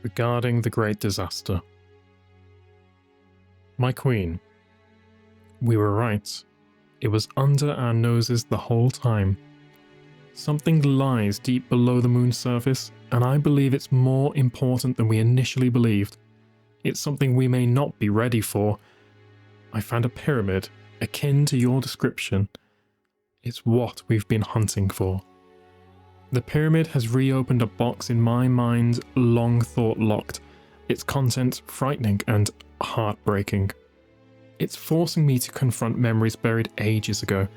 Regarding the Great Disaster. My Queen, we were right. It was under our noses the whole time. Something lies deep below the moon's surface, and I believe it's more important than we initially believed. It's something we may not be ready for. I found a pyramid, akin to your description. It's what we've been hunting for. The pyramid has reopened a box in my mind long thought locked, its contents frightening and heartbreaking. It's forcing me to confront memories buried ages ago.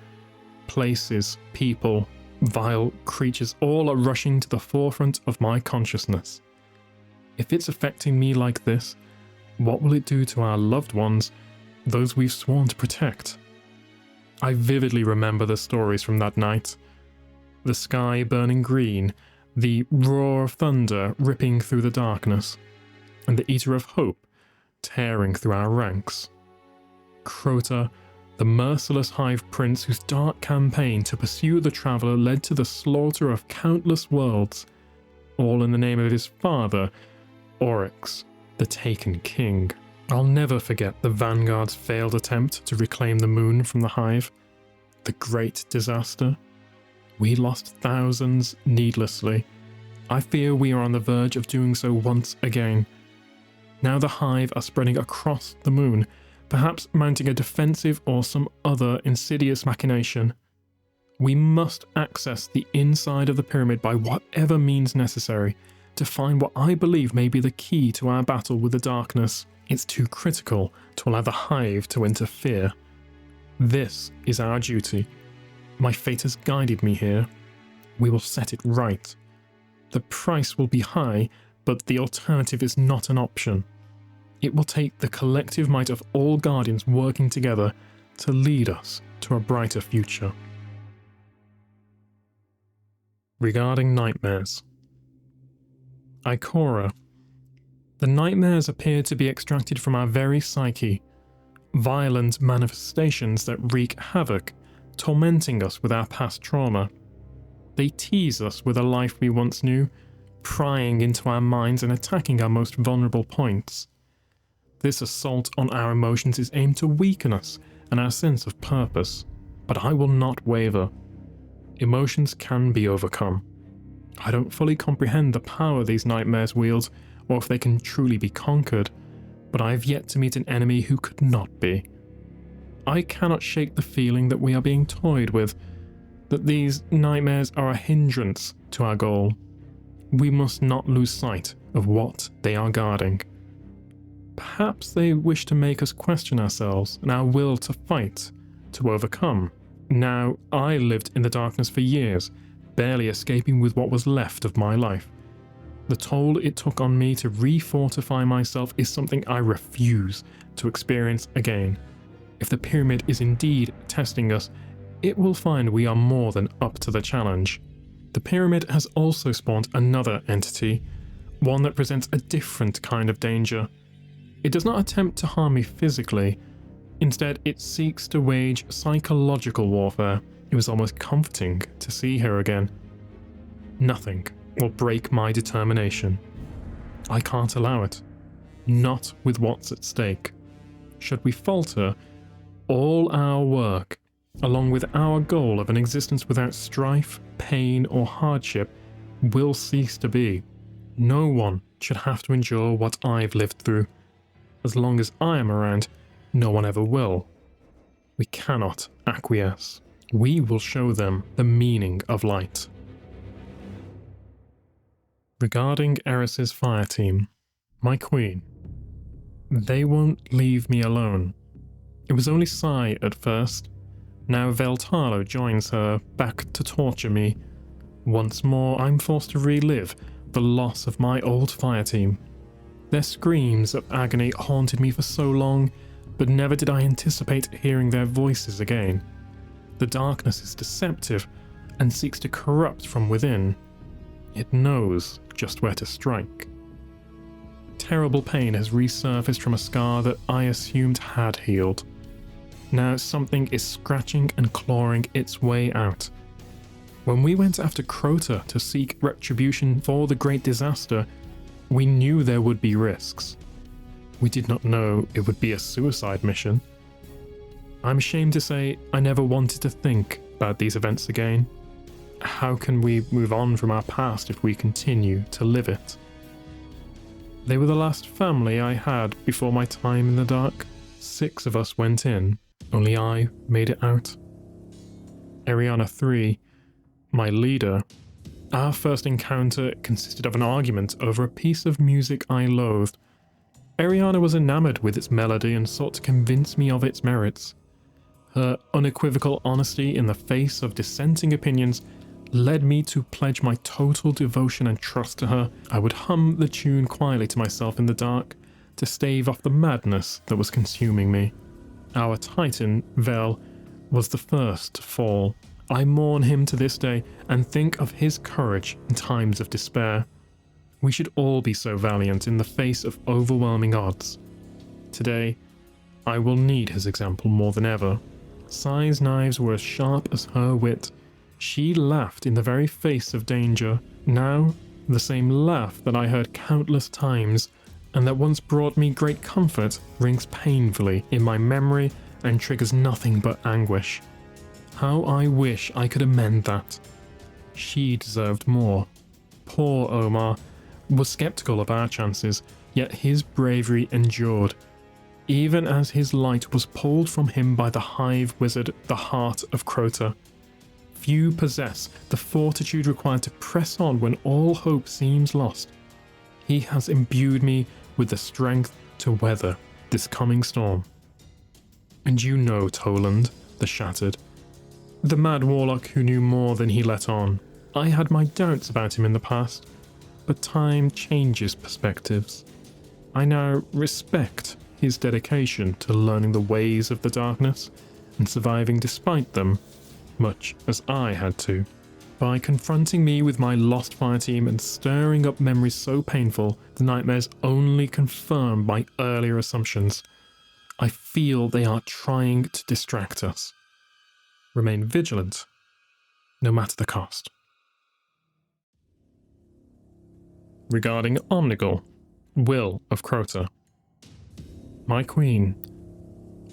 Places, people, vile creatures, all are rushing to the forefront of my consciousness. If it's affecting me like this, what will it do to our loved ones, those we've sworn to protect? I vividly remember the stories from that night. The sky burning green, the roar of thunder ripping through the darkness, and the Eater of Hope tearing through our ranks. Crota, the merciless Hive Prince whose dark campaign to pursue the Traveller led to the slaughter of countless worlds, all in the name of his father, Oryx, the Taken King. I'll never forget the Vanguard's failed attempt to reclaim the moon from the Hive. The Great Disaster. We lost thousands needlessly. I fear we are on the verge of doing so once again. Now the Hive are spreading across the moon, perhaps mounting a defensive or some other insidious machination. We must access the inside of the pyramid by whatever means necessary to find what I believe may be the key to our battle with the darkness. It's too critical to allow the Hive to interfere. This is our duty. My fate has guided me here. We will set it right. The price will be high, but the alternative is not an option. It will take the collective might of all Guardians working together to lead us to a brighter future. Regarding nightmares. Ikora. The nightmares appear to be extracted from our very psyche, violent manifestations that wreak havoc, tormenting us with our past trauma. They tease us with a life we once knew, prying into our minds and attacking our most vulnerable points. This assault on our emotions is aimed to weaken us and our sense of purpose, but I will not waver. Emotions can be overcome. I don't fully comprehend the power these nightmares wield, or if they can truly be conquered, but I have yet to meet an enemy who could not be. I cannot shake the feeling that we are being toyed with, that these nightmares are a hindrance to our goal. We must not lose sight of what they are guarding. Perhaps they wish to make us question ourselves and our will to fight, to overcome. Now, I lived in the darkness for years, barely escaping with what was left of my life. The toll it took on me to refortify myself is something I refuse to experience again. If the pyramid is indeed testing us, it will find we are more than up to the challenge. The pyramid has also spawned another entity, one that presents a different kind of danger. It does not attempt to harm me physically. Instead, it seeks to wage psychological warfare. It was almost comforting to see her again. Nothing will break my determination. I can't allow it. Not with what's at stake. Should we falter, all our work, along with our goal of an existence without strife, pain, or hardship, will cease to be. No one should have to endure what I've lived through. As long as I am around, no one ever will. We cannot acquiesce. We will show them the meaning of light. Regarding Eris's Fireteam, my queen. They won't leave me alone. It was only Sai at first. Now Veltalo joins her, back to torture me. Once more, I'm forced to relive the loss of my old Fireteam. Their screams of agony haunted me for so long, but never did I anticipate hearing their voices again. The darkness is deceptive and seeks to corrupt from within. It knows just where to strike. Terrible pain has resurfaced from a scar that I assumed had healed. Now something is scratching and clawing its way out. When we went after Crota to seek retribution for the Great Disaster, We knew there would be risks. We did not know it would be a suicide mission. I'm ashamed to say I never wanted to think about these events again. How can we move on from our past if we continue to live it? They were the last family I had before my time in the dark. 6 of us went in, only I made it out. Ariana 3, my leader. Our first encounter consisted of an argument over a piece of music I loathed. Ariana was enamored with its melody and sought to convince me of its merits. Her unequivocal honesty in the face of dissenting opinions led me to pledge my total devotion and trust to her. I would hum the tune quietly to myself in the dark to stave off the madness that was consuming me. Our titan, Vel, was the first to fall. I mourn him to this day and think of his courage in times of despair. We should all be so valiant in the face of overwhelming odds. Today, I will need his example more than ever. Sai's knives were as sharp as her wit. She laughed in the very face of danger. Now, the same laugh that I heard countless times and that once brought me great comfort rings painfully in my memory and triggers nothing but anguish. How I wish I could amend that. She deserved more. Poor Omar was skeptical of our chances, yet his bravery endured. Even as his light was pulled from him by the hive wizard, the heart of Crota. Few possess the fortitude required to press on when all hope seems lost. He has imbued me with the strength to weather this coming storm. And you know Toland, the Shattered. The mad warlock who knew more than he let on. I had my doubts about him in the past, but time changes perspectives. I now respect his dedication to learning the ways of the darkness and surviving despite them, much as I had to. By confronting me with my lost Fireteam and stirring up memories so painful, the nightmares only confirm my earlier assumptions. I feel they are trying to distract us. Remain vigilant, no matter the cost. Regarding Omnigul, Will of Crota. My queen,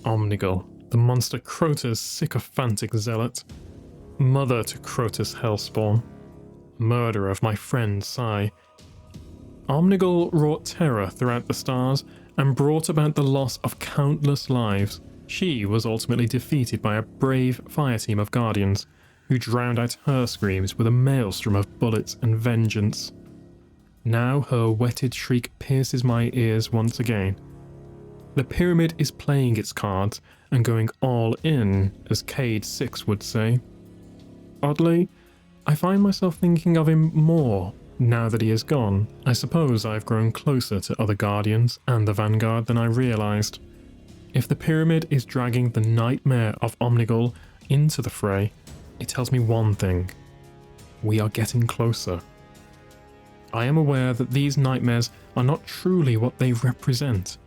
Omnigul, the monster Crota's sycophantic zealot, mother to Crota's hellspawn, murderer of my friend Sai. Omnigul wrought terror throughout the stars and brought about the loss of countless lives. She was ultimately defeated by a brave Fireteam of guardians, who drowned out her screams with a maelstrom of bullets and vengeance. Now her whetted shriek pierces my ears once again. The pyramid is playing its cards and going all in, as Cade 6 would say. Oddly, I find myself thinking of him more now that he is gone. I suppose I've grown closer to other guardians and the Vanguard than I realized. If the pyramid is dragging the nightmare of Omnigul into the fray, it tells me one thing. We are getting closer. I am aware that these nightmares are not truly what they represent,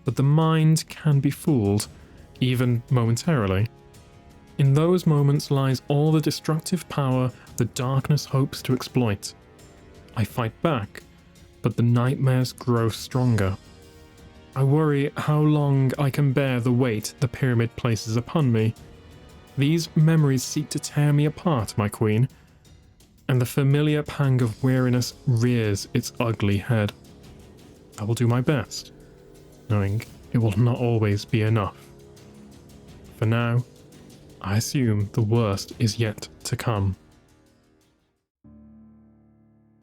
but the mind can be fooled, even momentarily. In those moments lies all the destructive power the darkness hopes to exploit. I fight back, but the nightmares grow stronger. I worry how long I can bear the weight the pyramid places upon me. These memories seek to tear me apart, my queen, and the familiar pang of weariness rears its ugly head. I will do my best, knowing it will not always be enough. For now, I assume the worst is yet to come.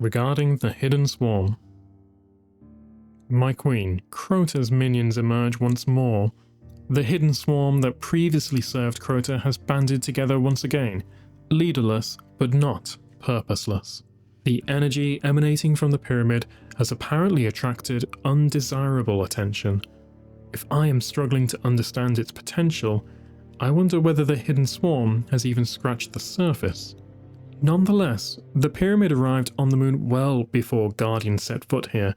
Regarding the Hidden Swarm. My queen, Crota's minions emerge once more. The Hidden Swarm that previously served Crota has banded together once again, leaderless but not purposeless. The energy emanating from the pyramid has apparently attracted undesirable attention. If I am struggling to understand its potential, I wonder whether the Hidden Swarm has even scratched the surface. Nonetheless, the pyramid arrived on the moon well before Guardian set foot here,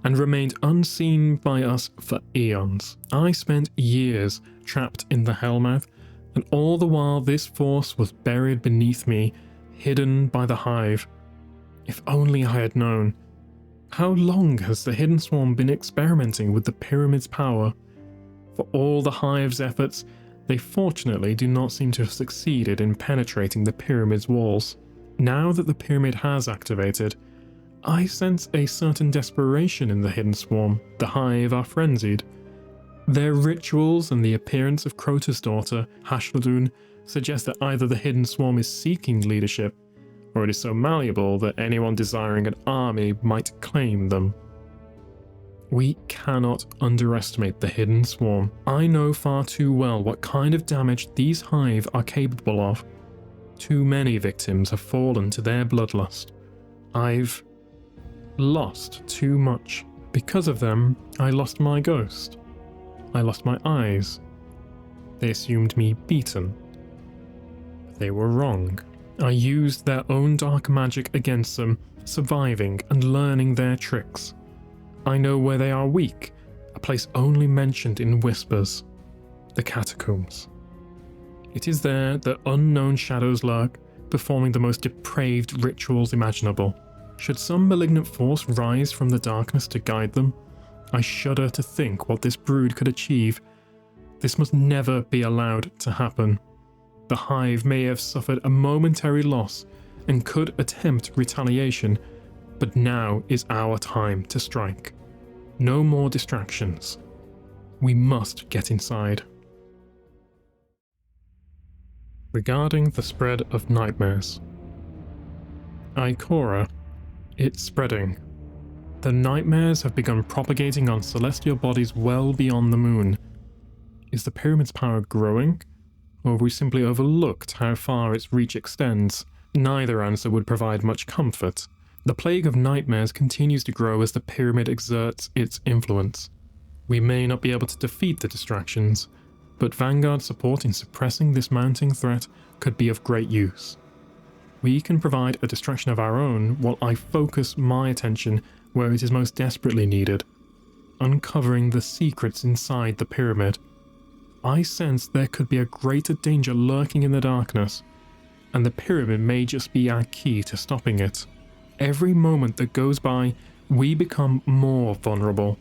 and remained unseen by us for eons. I spent years trapped in the Hellmouth, and all the while this force was buried beneath me, hidden by the hive. If only I had known. How long has the Hidden Swarm been experimenting with the Pyramid's power? For all the Hive's efforts, they fortunately do not seem to have succeeded in penetrating the Pyramid's walls. Now that the Pyramid has activated, I sense a certain desperation in the Hidden Swarm. The Hive are frenzied. Their rituals and the appearance of Crota's daughter, Hashladun, suggest that either the Hidden Swarm is seeking leadership, or it is so malleable that anyone desiring an army might claim them. We cannot underestimate the Hidden Swarm. I know far too well what kind of damage these Hive are capable of. Too many victims have fallen to their bloodlust. I've lost too much. Because of them, I lost my ghost. I lost my eyes. They assumed me beaten. They were wrong. I used their own dark magic against them, surviving and learning their tricks. I know where they are weak, a place only mentioned in whispers. The catacombs. It is there that unknown shadows lurk, performing the most depraved rituals imaginable. Should some malignant force rise from the darkness to guide them, I shudder to think what this brood could achieve. This must never be allowed to happen. The Hive may have suffered a momentary loss and could attempt retaliation, but now is our time to strike. No more distractions. We must get inside. Regarding the spread of nightmares. Ikora, it's spreading. The nightmares have begun propagating on celestial bodies well beyond the moon. Is the Pyramid's power growing? Or have we simply overlooked how far its reach extends? Neither answer would provide much comfort. The plague of nightmares continues to grow as the Pyramid exerts its influence. We may not be able to defeat the distractions, but Vanguard's support in suppressing this mounting threat could be of great use. We can provide a distraction of our own while I focus my attention where it is most desperately needed, uncovering the secrets inside the Pyramid. I sense there could be a greater danger lurking in the darkness, and the Pyramid may just be our key to stopping it. Every moment that goes by, we become more vulnerable,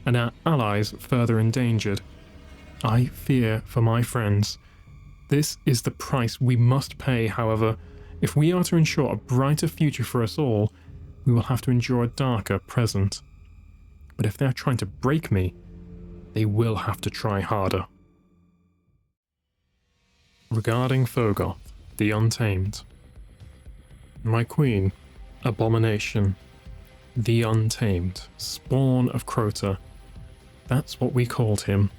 and our allies further endangered. I fear for my friends. This is the price we must pay, however. If we are to ensure a brighter future for us all, we will have to endure a darker present. But if they are trying to break me, they will have to try harder. Regarding Phogoth, the Untamed. My queen, abomination. The Untamed, spawn of Crota. That's what we called him.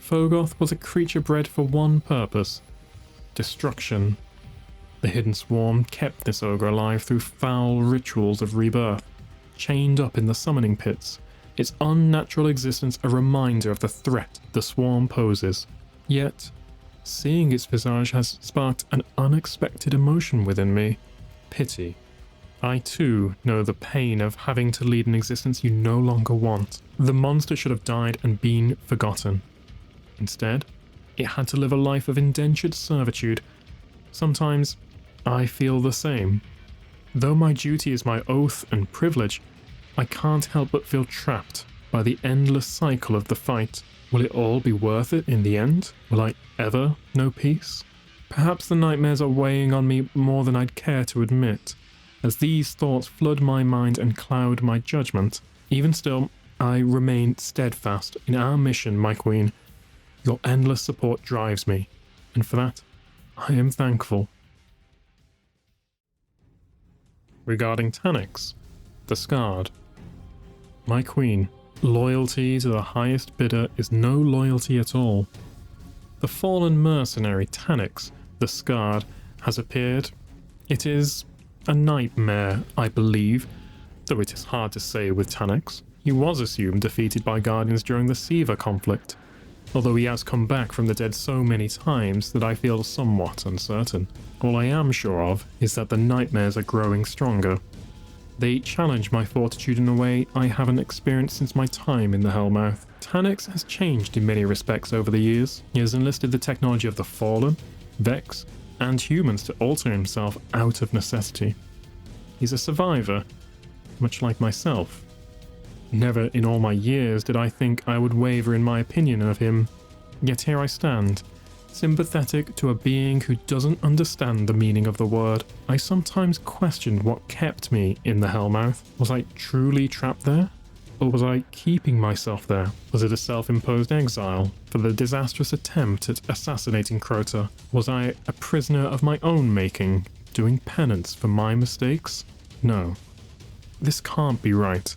Phogoth was a creature bred for one purpose: destruction. The Hidden Swarm kept this ogre alive through foul rituals of rebirth, chained up in the summoning pits, its unnatural existence a reminder of the threat the swarm poses. Yet, seeing its visage has sparked an unexpected emotion within me: pity. I too know the pain of having to lead an existence you no longer want. The monster should have died and been forgotten. Instead, it had to live a life of indentured servitude. Sometimes, I feel the same. Though my duty is my oath and privilege, I can't help but feel trapped by the endless cycle of the fight. Will it all be worth it in the end? Will I ever know peace? Perhaps the nightmares are weighing on me more than I'd care to admit, as these thoughts flood my mind and cloud my judgment. Even still, I remain steadfast in our mission, my queen. Your endless support drives me, and for that, I am thankful. Regarding Taniks, the Scarred. My queen, loyalty to the highest bidder is no loyalty at all. The fallen mercenary Taniks, the Scarred, has appeared. It is a nightmare, I believe, though it is hard to say with Taniks. He was assumed defeated by Guardians during the Siva conflict, although he has come back from the dead so many times that I feel somewhat uncertain. All I am sure of is that the nightmares are growing stronger. They challenge my fortitude in a way I haven't experienced since my time in the Hellmouth. Taniks has changed in many respects over the years. He has enlisted the technology of the Fallen, Vex, and humans to alter himself out of necessity. He's a survivor, much like myself. Never in all my years did I think I would waver in my opinion of him, yet here I stand, sympathetic to a being who doesn't understand the meaning of the word. I sometimes questioned what kept me in the Hellmouth. Was I truly trapped there? Or was I keeping myself there? Was it a self-imposed exile for the disastrous attempt at assassinating Crota? Was I a prisoner of my own making, doing penance for my mistakes? No. This can't be right.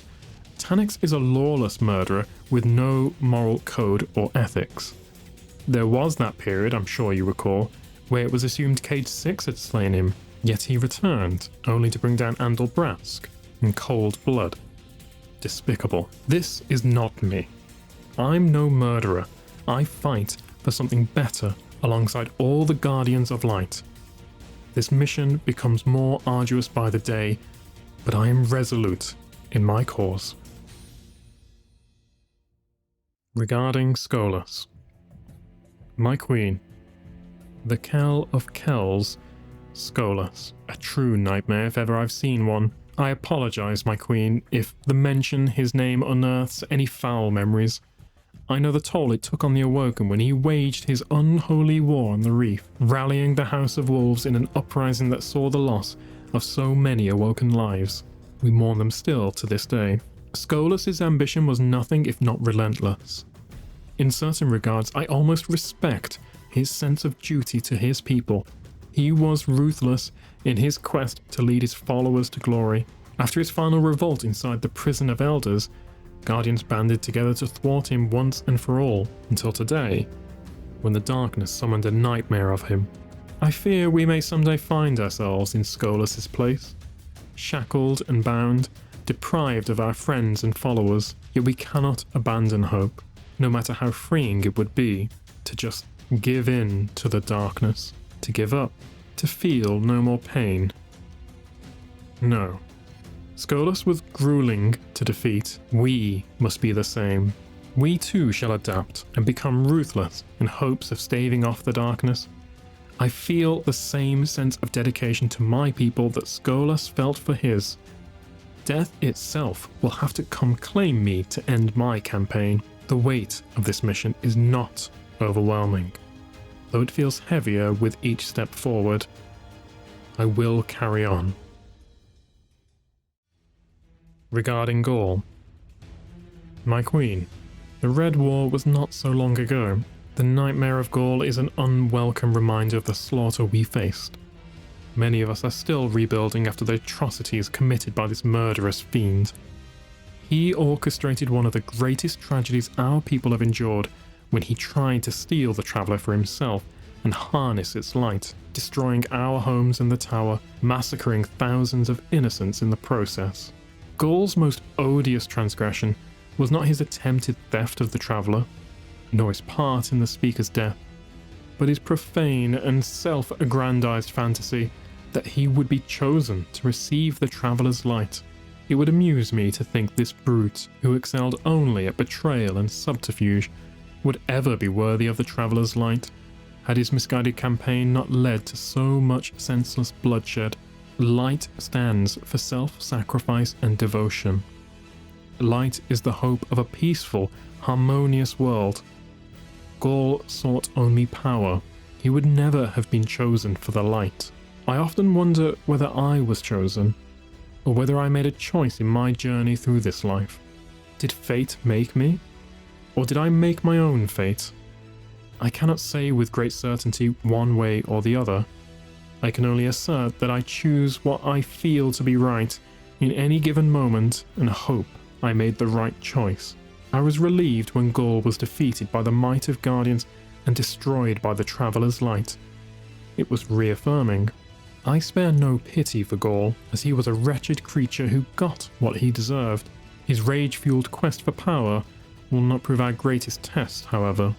Taniks is a lawless murderer with no moral code or ethics. There was that period, I'm sure you recall, where it was assumed Cage 6 had slain him, yet he returned, only to bring down Andal Brask in cold blood. Despicable. This is not me. I'm no murderer. I fight for something better alongside all the Guardians of Light. This mission becomes more arduous by the day, but I am resolute in my cause. Regarding Skolas. My queen. The Kell of Kells, Skolas. A true nightmare if ever I've seen one. I apologize, my queen, if the mention his name unearths any foul memories. I know the toll it took on the Awoken when he waged his unholy war on the Reef, rallying the House of Wolves in an uprising that saw the loss of so many Awoken lives. We mourn them still to this day. Skolas' ambition was nothing if not relentless. In certain regards, I almost respect his sense of duty to his people. He was ruthless in his quest to lead his followers to glory. After his final revolt inside the Prison of Elders, Guardians banded together to thwart him once and for all, until today, when the darkness summoned a nightmare of him. I fear we may someday find ourselves in Skolas' place, shackled and bound, deprived of our friends and followers, yet we cannot abandon hope, no matter how freeing it would be to just give in to the darkness, to give up, to feel no more pain. No. Skolas was grueling to defeat. We must be the same. We too shall adapt and become ruthless in hopes of staving off the darkness. I feel the same sense of dedication to my people that Skolas felt for his. Death itself will have to come claim me to end my campaign. The weight of this mission is not overwhelming. Though it feels heavier with each step forward, I will carry on. Regarding Ghaul. My queen, the Red War was not so long ago. The nightmare of Ghaul is an unwelcome reminder of the slaughter we faced. Many of us are still rebuilding after the atrocities committed by this murderous fiend. He orchestrated one of the greatest tragedies our people have endured when he tried to steal the Traveller for himself and harness its light, destroying our homes and the tower, massacring thousands of innocents in the process. Ghaul's most odious transgression was not his attempted theft of the Traveller, nor his part in the Speaker's death, but his profane and self-aggrandized fantasy that he would be chosen to receive the Traveller's light. It would amuse me to think this brute, who excelled only at betrayal and subterfuge, would ever be worthy of the Traveller's light, had his misguided campaign not led to so much senseless bloodshed. Light stands for self-sacrifice and devotion. Light is the hope of a peaceful, harmonious world. Ghaul sought only power. He would never have been chosen for the light. I often wonder whether I was chosen, or whether I made a choice in my journey through this life. Did fate make me? Or did I make my own fate? I cannot say with great certainty one way or the other. I can only assert that I choose what I feel to be right in any given moment and hope I made the right choice. I was relieved when Ghaul was defeated by the might of Guardians and destroyed by the Traveller's light. It was reaffirming. I spare no pity for Ghaul, as he was a wretched creature who got what he deserved. His rage-fueled quest for power will not prove our greatest test, however.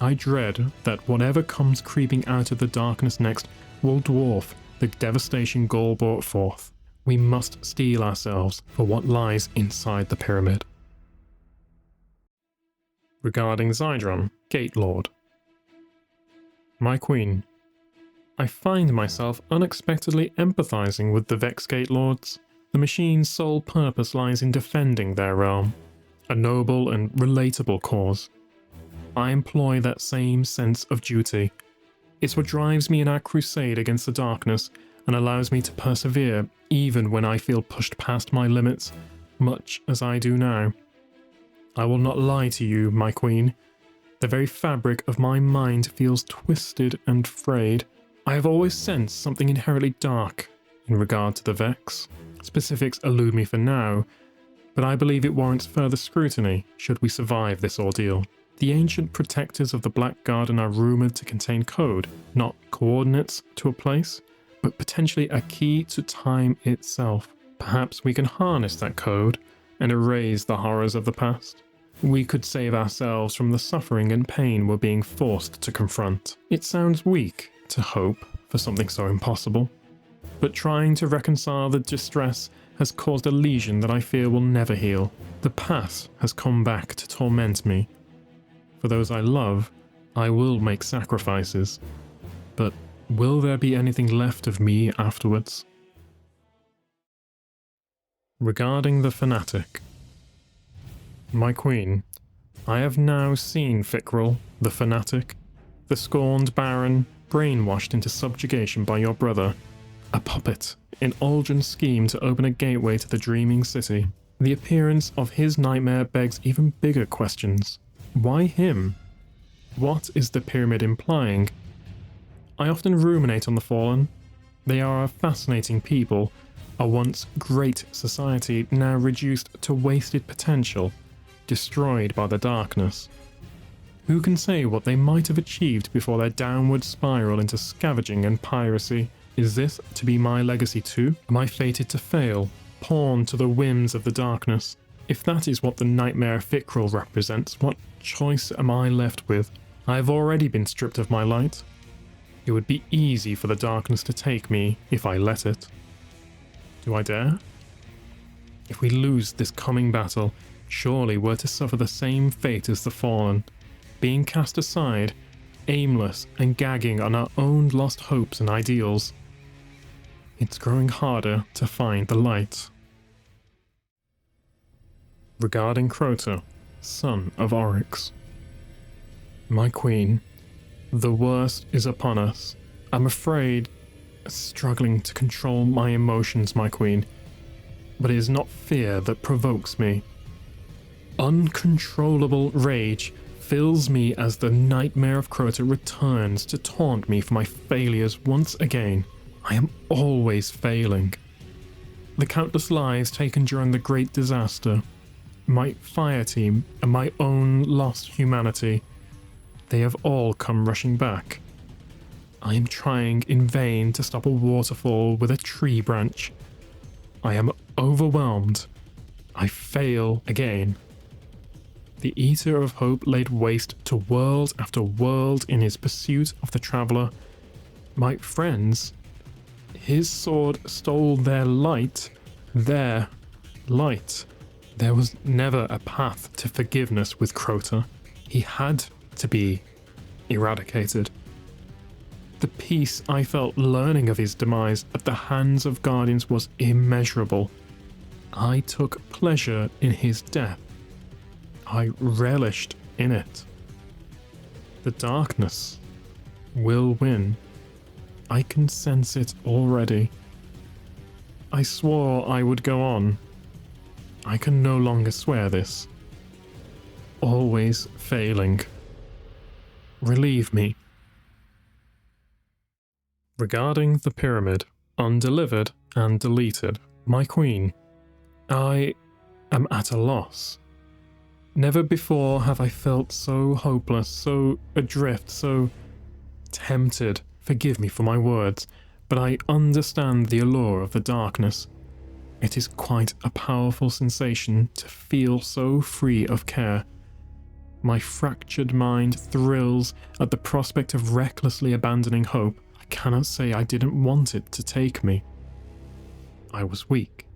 I dread that whatever comes creeping out of the darkness next will dwarf the devastation Ghaul brought forth. We must steel ourselves for what lies inside the pyramid. Regarding Zydron, Gate Lord. My queen. I find myself unexpectedly empathizing with the Vex Gate Lords. The machine's sole purpose lies in defending their realm, a noble and relatable cause. I employ that same sense of duty. It's what drives me in our crusade against the darkness and allows me to persevere even when I feel pushed past my limits, much as I do now. I will not lie to you, my queen. The very fabric of my mind feels twisted and frayed. I have always sensed something inherently dark in regard to the Vex. Specifics elude me for now, but I believe it warrants further scrutiny should we survive this ordeal. The ancient protectors of the Black Garden are rumoured to contain code, not coordinates to a place, but potentially a key to time itself. Perhaps we can harness that code and erase the horrors of the past. We could save ourselves from the suffering and pain we're being forced to confront. It sounds weak to hope for something so impossible, but trying to reconcile the distress has caused a lesion that I fear will never heal. The past has come back to torment me. For those I love, I will make sacrifices, but will there be anything left of me afterwards? Regarding the Fanatic. My queen, I have now seen Fikrul, the Fanatic, the scorned baron, brainwashed into subjugation by your brother, a puppet in Aldrin's scheme to open a gateway to the dreaming city. The appearance of his nightmare begs even bigger questions. Why him? What is the pyramid implying? I often ruminate on the Fallen. They are a fascinating people, a once great society now reduced to wasted potential, destroyed by the darkness. Who can say what they might have achieved before their downward spiral into scavenging and piracy? Is this to be my legacy too? Am I fated to fail, pawn to the whims of the darkness? If that is what the nightmare Fikrul represents, what choice am I left with? I have already been stripped of my light. It would be easy for the darkness to take me if I let it. Do I dare? If we lose this coming battle, surely we're to suffer the same fate as the Fallen, being cast aside, aimless and gagging on our own lost hopes and ideals. It's growing harder to find the light. Regarding Crota, son of Oryx. My queen, the worst is upon us. I'm afraid, struggling to control my emotions, my queen, but it is not fear that provokes me. Uncontrollable rage fills me as the nightmare of Crota returns to taunt me for my failures once again. I am always failing. The countless lives taken during the Great Disaster, my Fireteam, and my own lost humanity, they have all come rushing back. I am trying in vain to stop a waterfall with a tree branch. I am overwhelmed. I fail again. The Eater of Hope laid waste to world after world in his pursuit of the Traveller. My friends, his sword stole their light. Their light. There was never a path to forgiveness with Crota. He had to be eradicated. The peace I felt learning of his demise at the hands of Guardians was immeasurable. I took pleasure in his death. I relished in it. The darkness will win. I can sense it already. I swore I would go on. I can no longer swear this. Always failing. Relieve me. Regarding the pyramid, undelivered and deleted, my queen, I am at a loss. Never before have I felt so hopeless, so adrift, so tempted. Forgive me for my words, but I understand the allure of the darkness. It is quite a powerful sensation to feel so free of care. My fractured mind thrills at the prospect of recklessly abandoning hope. I cannot say I didn't want it to take me. I was weak.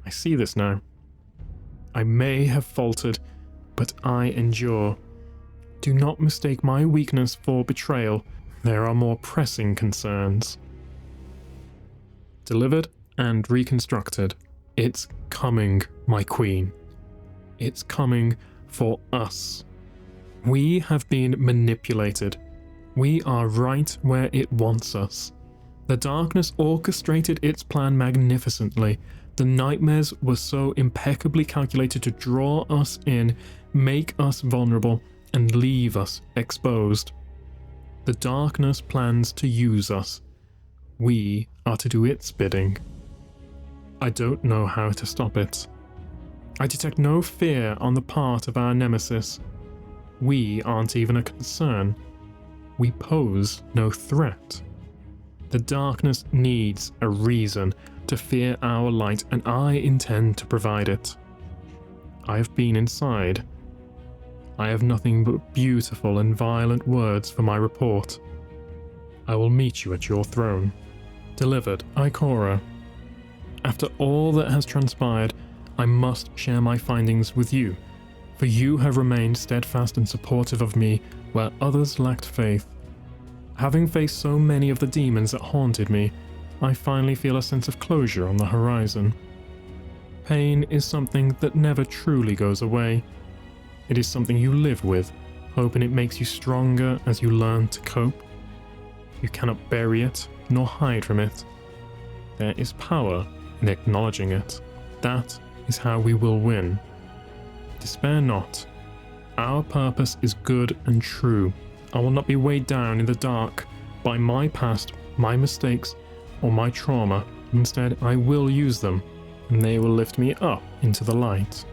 I see this now. I may have faltered, but I endure. Do not mistake my weakness for betrayal. There are more pressing concerns. Delivered and reconstructed. It's coming, my queen. It's coming for us. We have been manipulated. We are right where it wants us. The darkness orchestrated its plan magnificently. The nightmares were so impeccably calculated to draw us in, make us vulnerable, and leave us exposed. The darkness plans to use us. We are to do its bidding. I don't know how to stop it. I detect no fear on the part of our nemesis. We aren't even a concern. We pose no threat. The darkness needs a reason to fear our light, and I intend to provide it. I have been inside. I have nothing but beautiful and violent words for my report. I will meet you at your throne. Delivered, Ikora. After all that has transpired, I must share my findings with you, for you have remained steadfast and supportive of me where others lacked faith. Having faced so many of the demons that haunted me, I finally feel a sense of closure on the horizon. Pain is something that never truly goes away. It is something you live with, hoping it makes you stronger as you learn to cope. You cannot bury it, nor hide from it. There is power in acknowledging it. That is how we will win. Despair not. Our purpose is good and true. I will not be weighed down in the dark by my past, my mistakes, or my trauma. Instead, I will use them, and they will lift me up into the light.